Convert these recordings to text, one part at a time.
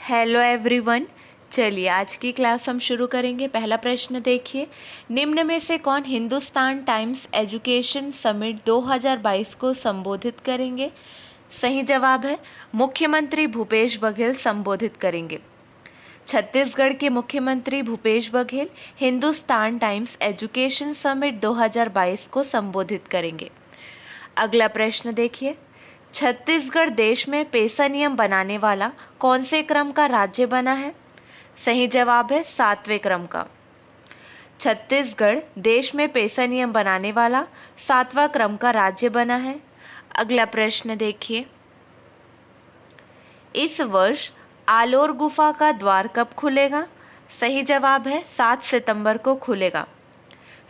Hello everyone. चलिए आज की क्लास हम शुरू करेंगे। पहला प्रश्न देखिए, निम्न में से कौन हिंदुस्तान टाइम्स एजुकेशन समिट 2022 को संबोधित करेंगे? सही जवाब है मुख्यमंत्री भूपेश बघेल संबोधित करेंगे। छत्तीसगढ़ के मुख्यमंत्री Bhupesh Baghel Hindustan times education summit 2022 को संबोधित करेंगे। अगला प्रश्न देखिए, छत्तीसगढ़ देश में पेसा नियम बनाने वाला कौन से क्रम का राज्य बना है? सही जवाब है 7वें क्रम का। छत्तीसगढ़ देश में पेसा नियम बनाने वाला 7वां क्रम का राज्य बना है। अगला प्रश्न देखिए, इस वर्ष आलोर गुफा का द्वार कब खुलेगा? सही जवाब है 7 सितंबर को खुलेगा।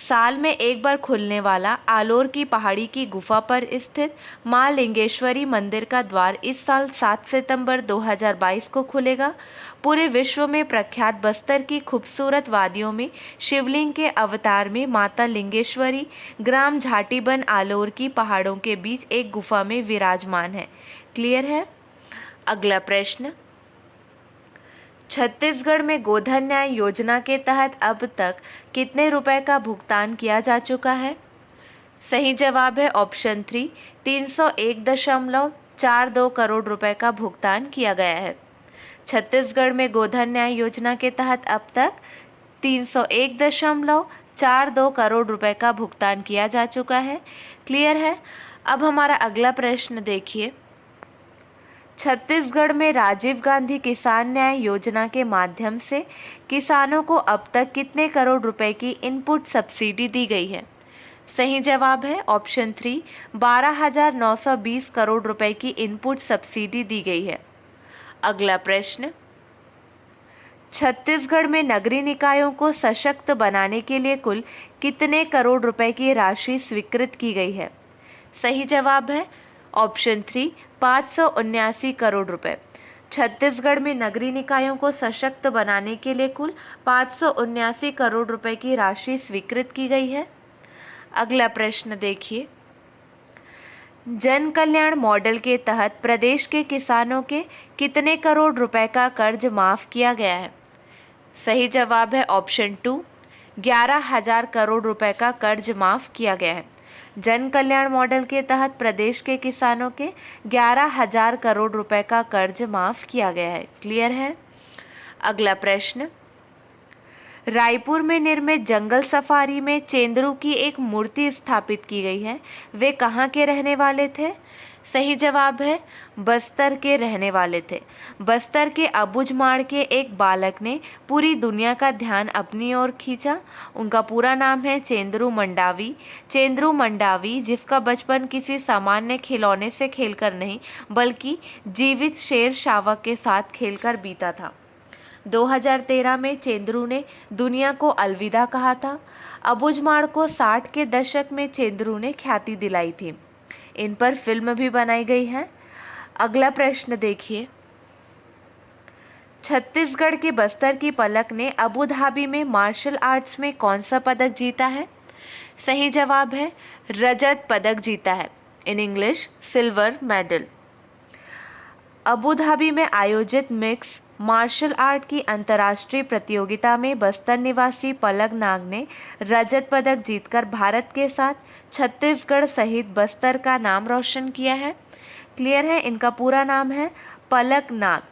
साल में एक बार खुलने वाला आलोर की पहाड़ी की गुफा पर स्थित मां लिंगेश्वरी मंदिर का द्वार इस साल 7 सितंबर 2022 को खुलेगा। पूरे विश्व में प्रख्यात बस्तर की खूबसूरत वादियों में शिवलिंग के अवतार में माता लिंगेश्वरी ग्राम झाटीबन आलोर की पहाड़ों के बीच एक गुफा में विराजमान है। क्लियर है? अगला प्रश्न, छत्तीसगढ़ में गोधन न्याय योजना के तहत अब तक कितने रुपए का भुगतान किया जा चुका है? सही जवाब है ऑप्शन 3, 301.42 करोड़ रुपए का भुगतान किया गया है। छत्तीसगढ़ में गोधन न्याय योजना के तहत अब तक 301.42 करोड़ रुपए का भुगतान किया जा चुका है। क्लियर है? अब हमारा अगला प्रश्न देखिए, छत्तीसगढ़ में राजीव गांधी किसान न्याय योजना के माध्यम से किसानों को अब तक कितने करोड़ रुपए की इनपुट सब्सिडी दी गई है? सही जवाब है ऑप्शन 3, 12,920 करोड़ रुपए की इनपुट सब्सिडी दी गई है। अगला प्रश्न, छत्तीसगढ़ में नगरीय निकायों को सशक्त बनाने के लिए कुल कितने करोड़ रुपए की राशि स्वीकृत की गई है? सही जवाब है ऑप्शन 3, 579 करोड़ रुपए। छत्तीसगढ़ में नगरीय निकायों को सशक्त बनाने के लिए कुल 579 करोड़ रुपए की राशि स्वीकृत की गई है। अगला प्रश्न देखिए, जन कल्याण मॉडल के तहत प्रदेश के किसानों के कितने करोड़ रुपए का कर्ज माफ किया गया है? सही जवाब है ऑप्शन 2, 11,000 करोड़ रुपए का कर्ज माफ किया गया है। जन कल्याण मॉडल के तहत प्रदेश के किसानों के 11,000 करोड़ रुपए का कर्ज माफ किया गया है। क्लियर है? अगला प्रश्न, रायपुर में निर्मित जंगल सफारी में चेंदरू की एक मूर्ति स्थापित की गई है। वे कहाँ के रहने वाले थे? सही जवाब है बस्तर के रहने वाले थे। बस्तर के अबुझमाड़ के एक बालक ने पूरी दुनिया का ध्यान अपनी ओर खींचा। उनका पूरा नाम है चेंद्रू मंडावी। चेंद्रू मंडावी, जिसका बचपन किसी सामान्य खिलौने से खेलकर नहीं बल्कि जीवित शेर शावक के साथ खेलकर बीता था। 2013 में चेंद्रू ने दुनिया को अलविदा कहा था। अबुझमाड़ को 60 के दशक में चेंद्रू ने ख्याति दिलाई थी। इन पर फिल्म भी बनाई गई है। अगला प्रश्न देखिए, छत्तीसगढ़ के बस्तर की पलक ने अबू धाबी में मार्शल आर्ट्स में कौन सा पदक जीता है? सही जवाब है रजत पदक जीता है, in English silver medal. Abu Dhabi में आयोजित मिक्स मार्शल आर्ट की अंतर्राष्ट्रीय प्रतियोगिता में बस्तर निवासी पलक नाग ने रजत पदक जीतकर भारत के साथ छत्तीसगढ़ सहित बस्तर का नाम रोशन किया है। क्लियर है? इनका पूरा नाम है पलक नाग।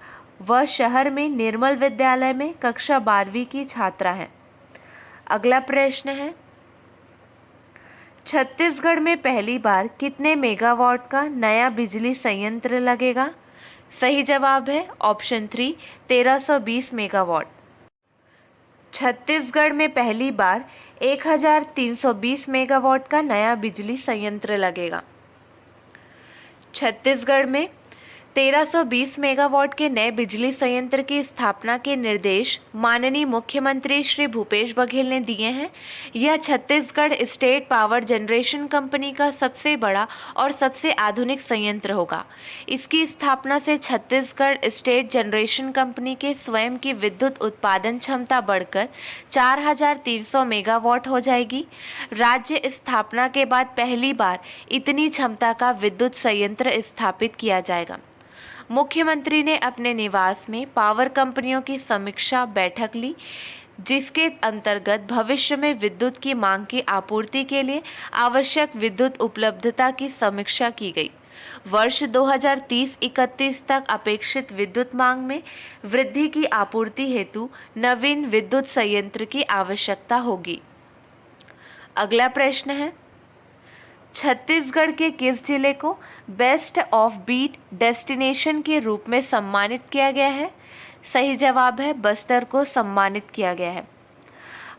वह शहर में निर्मल विद्यालय में कक्षा 12वीं की छात्रा है। अगला प्रश्न है, छत्तीसगढ़ में पहली बार कितने मेगावाट का नया बिजली संयंत्र लगेगा? सही जवाब है ऑप्शन 3, 1320 मेगावाट। छत्तीसगढ़ में पहली बार 1320 मेगावाट का नया बिजली संयंत्र लगेगा। छत्तीसगढ़ में 1320 मेगावाट के नए बिजली संयंत्र की स्थापना के निर्देश माननीय मुख्यमंत्री श्री भूपेश बघेल ने दिए हैं। यह Chhattisgarh state power generation company का सबसे बड़ा और सबसे आधुनिक संयंत्र होगा। इसकी स्थापना से छत्तीसगढ़ स्टेट जनरेशन कंपनी के स्वयं की विद्युत उत्पादन क्षमता बढ़कर 4,300 मेगावाट हो जाएगी। राज्य स्थापना के बाद पहली बार इतनी क्षमता का विद्युत संयंत्र स्थापित किया जाएगा। मुख्यमंत्री ने अपने निवास में पावर कंपनियों की समीक्षा बैठक ली, जिसके अंतर्गत भविष्य में विद्युत की मांग की आपूर्ति के लिए आवश्यक विद्युत उपलब्धता की समीक्षा की गई। वर्ष 2030-31 तक अपेक्षित विद्युत मांग में वृद्धि की आपूर्ति हेतु नवीन विद्युत संयंत्र की आवश्यकता होगी। अगला प्रश्न है, छत्तीसगढ़ के किस जिले को बेस्ट ऑफ बीट डेस्टिनेशन के रूप में सम्मानित किया गया है? सही जवाब है बस्तर को सम्मानित किया गया है।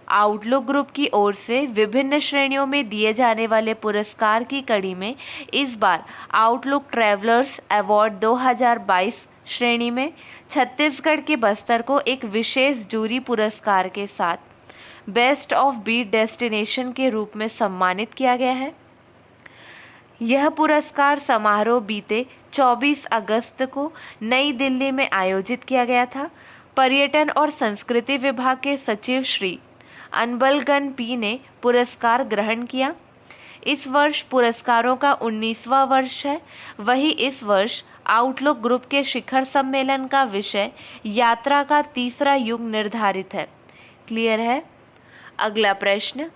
आउटलुक ग्रुप की ओर से विभिन्न श्रेणियों में दिए जाने वाले पुरस्कार की कड़ी में इस बार आउटलुक ट्रैवलर्स अवार्ड 2022 श्रेणी में छत्तीसगढ़ के बस्तर को एक विशेष जूरी पुरस्कार के साथ बेस्ट ऑफ बीट डेस्टिनेशन के रूप में सम्मानित किया गया है। यह पुरस्कार समारोह बीते 24 अगस्त को नई दिल्ली में आयोजित किया गया था। पर्यटन और संस्कृति विभाग के सचिव श्री अनबलगन पी ने पुरस्कार ग्रहण किया। इस वर्ष पुरस्कारों का 19वां वर्ष है। वहीं इस वर्ष आउटलुक ग्रुप के शिखर सम्मेलन का विषय यात्रा का तीसरा युग निर्धारित है। क्लियर है? अगला प्रश्न,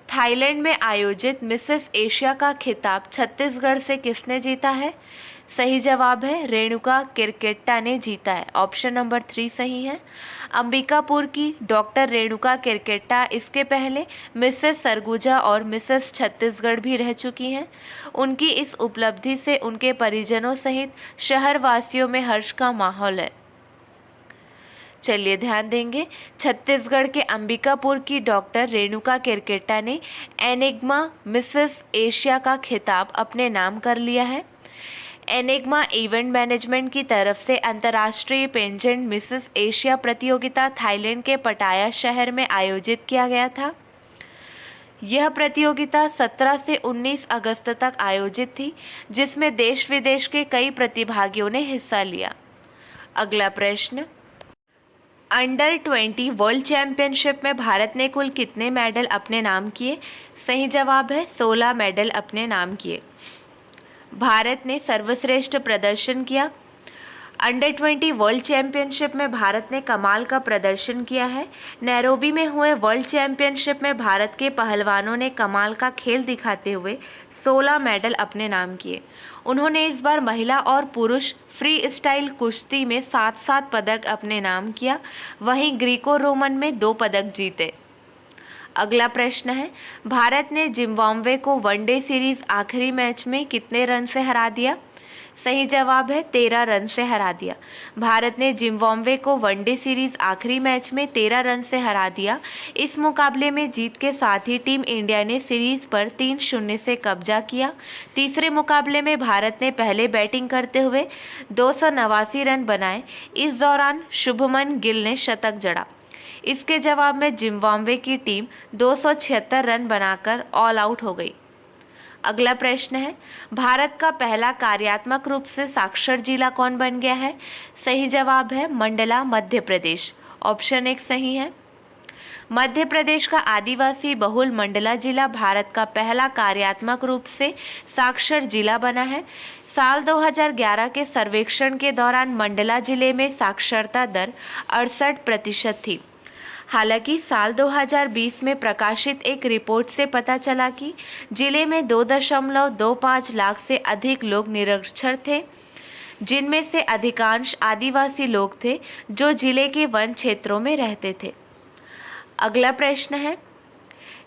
थाईलैंड में आयोजित मिसेस एशिया का खिताब छत्तीसगढ़ से किसने जीता है? सही जवाब है रेणुका किरकेट्टा ने जीता है। ऑप्शन नंबर 3 सही है। अंबिकापुर की डॉक्टर रेणुका किरकेट्टा इसके पहले मिसेस सरगुजा और मिसेस छत्तीसगढ़ भी रह चुकी हैं। उनकी इस उपलब्धि से उनके परिजनों सहित शहरवासियों में हर्ष का माहौल है। चलिए ध्यान देंगे, छत्तीसगढ़ के अंबिकापुर की डॉक्टर रेणुका किरकेट्टा ने एनिग्मा मिसेस एशिया का खिताब अपने नाम कर लिया है। एनिग्मा इवेंट मैनेजमेंट की तरफ से अंतर्राष्ट्रीय पेजेंट मिसेस एशिया प्रतियोगिता थाईलैंड के पटाया शहर में आयोजित किया गया था। यह प्रतियोगिता 17 से 19 अगस्त तक आयोजित थी, जिसमें देश विदेश के कई प्रतिभागियों ने हिस्सा लिया। अगला प्रश्न, अंडर 20 वर्ल्ड चैंपियनशिप में भारत ने कुल कितने मेडल अपने नाम किए? सही जवाब है 16 मेडल अपने नाम किए। भारत ने सर्वश्रेष्ठ प्रदर्शन किया। अंडर 20 वर्ल्ड चैंपियनशिप में भारत ने कमाल का प्रदर्शन किया है। नैरोबी में हुए वर्ल्ड चैंपियनशिप में भारत के पहलवानों ने कमाल का खेल दिखाते हुए 16 मेडल अपने नाम किए। उन्होंने इस बार महिला और पुरुष फ्री स्टाइल कुश्ती में 7-7 पदक अपने नाम किया। वहीं ग्रीको रोमन में 2 पदक जीते। अगला प्रश्न है, भारत ने जिम्बाब्वे को वनडे सीरीज आखिरी मैच में कितने रन से हरा दिया? सही जवाब है 13 रन से हरा दिया। भारत ने जिम्बाब्वे को वनडे सीरीज आखिरी मैच में 13 रन से हरा दिया। इस मुकाबले में जीत के साथ ही टीम इंडिया ने सीरीज पर 3-0 से कब्जा किया। तीसरे मुकाबले में भारत ने पहले बैटिंग करते हुए 289 रन बनाए। इस दौरान शुभमन गिल ने शतक जड़ा। इसके जवाब में जिम्बाब्वे की टीम 276 रन बनाकर ऑल आउट हो गई। अगला प्रश्न है, भारत का पहला कार्यात्मक रूप से साक्षर जिला कौन बन गया है? सही जवाब है मंडला, मध्य प्रदेश। ऑप्शन 1 सही है। मध्य प्रदेश का आदिवासी बहुल मंडला जिला भारत का पहला कार्यात्मक रूप से साक्षर जिला बना है। साल 2011 के सर्वेक्षण के दौरान मंडला जिले में साक्षरता दर 68% थी। हालांकि साल 2020 में प्रकाशित एक रिपोर्ट से पता चला कि जिले में 2.25 लाख से अधिक लोग निरक्षर थे, जिनमें से अधिकांश आदिवासी लोग थे जो जिले के वन क्षेत्रों में रहते थे। अगला प्रश्न है,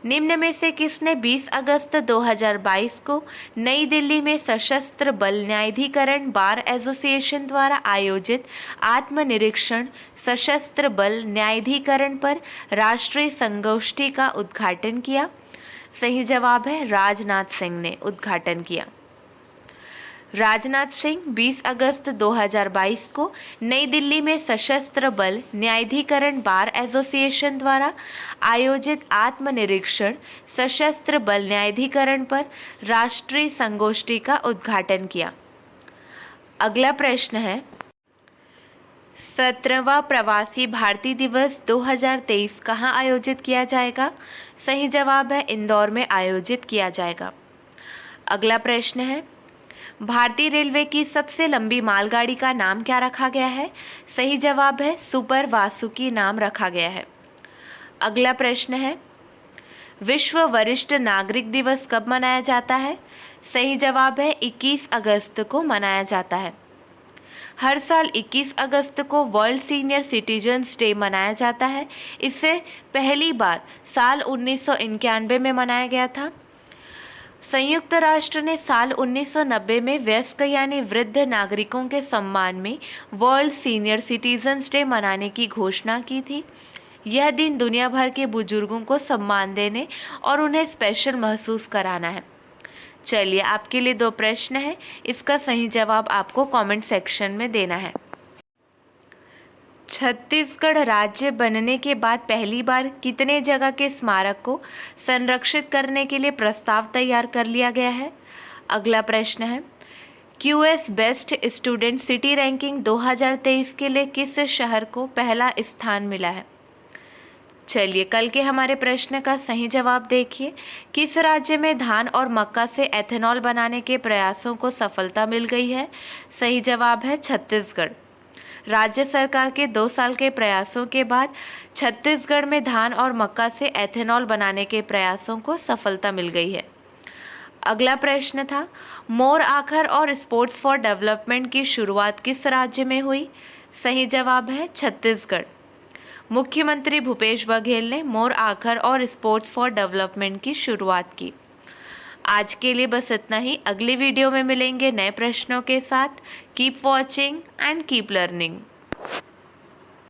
निम्न में से किसने 20 अगस्त 2022 को नई दिल्ली में सशस्त्र बल न्यायाधिकरण बार एसोसिएशन द्वारा आयोजित आत्मनिरीक्षण सशस्त्र बल न्यायाधिकरण पर राष्ट्रीय संगोष्ठी का उद्घाटन किया? सही जवाब है राजनाथ सिंह ने उद्घाटन किया। राजनाथ सिंह 20 अगस्त 2022 को नई दिल्ली में सशस्त्र बल न्यायाधिकरण बार एसोसिएशन द्वारा आयोजित आत्मनिरीक्षण सशस्त्र बल न्यायाधिकरण पर राष्ट्रीय संगोष्ठी का उद्घाटन किया। अगला प्रश्न है, 17वां प्रवासी भारतीय दिवस 2023 कहाँ आयोजित किया जाएगा? सही जवाब है इंदौर में आयोजित किया जाएगा। अगला प्रश्न है, भारतीय रेलवे की सबसे लंबी मालगाड़ी का नाम क्या रखा गया है? सही जवाब है सुपर वासुकी नाम रखा गया है। अगला प्रश्न है, विश्व वरिष्ठ नागरिक दिवस कब मनाया जाता है? सही जवाब है 21 अगस्त को मनाया जाता है। हर साल 21 अगस्त को वर्ल्ड सीनियर सिटीजन्स डे मनाया जाता है। इसे पहली बार साल 1991 में मनाया गया था। संयुक्त राष्ट्र ने साल 1990 में वयस्क यानी वृद्ध नागरिकों के सम्मान में वर्ल्ड सीनियर सिटीजन्स डे मनाने की घोषणा की थी। यह दिन दुनिया भर के बुजुर्गों को सम्मान देने और उन्हें स्पेशल महसूस कराना है। चलिए, आपके लिए 2 प्रश्न है, इसका सही जवाब आपको कमेंट सेक्शन में देना है। छत्तीसगढ़ राज्य बनने के बाद पहली बार कितने जगह के स्मारक को संरक्षित करने के लिए प्रस्ताव तैयार कर लिया गया है? अगला प्रश्न है, QS best student city ranking 2023 के लिए किस शहर को पहला स्थान मिला है? चलिए, कल के हमारे प्रश्न का सही जवाब देखिए। किस राज्य में धान और मक्का से एथेनॉल बनाने के प्रयासों को सफलता मिल गई है? सही जवाब है छत्तीसगढ़। राज्य सरकार के 2 साल के प्रयासों के बाद छत्तीसगढ़ में धान और मक्का से एथेनॉल बनाने के प्रयासों को सफलता मिल गई है। अगला प्रश्न था, मोर आखर और स्पोर्ट्स फॉर डेवलपमेंट की शुरुआत किस राज्य में हुई? सही जवाब है छत्तीसगढ़। मुख्यमंत्री भूपेश बघेल ने मोर आखर और स्पोर्ट्स फॉर डेवलपमेंट की शुरुआत की। आज के लिए बस इतना ही। अगली वीडियो में मिलेंगे नए प्रश्नों के साथ। Keep watching and keep learning.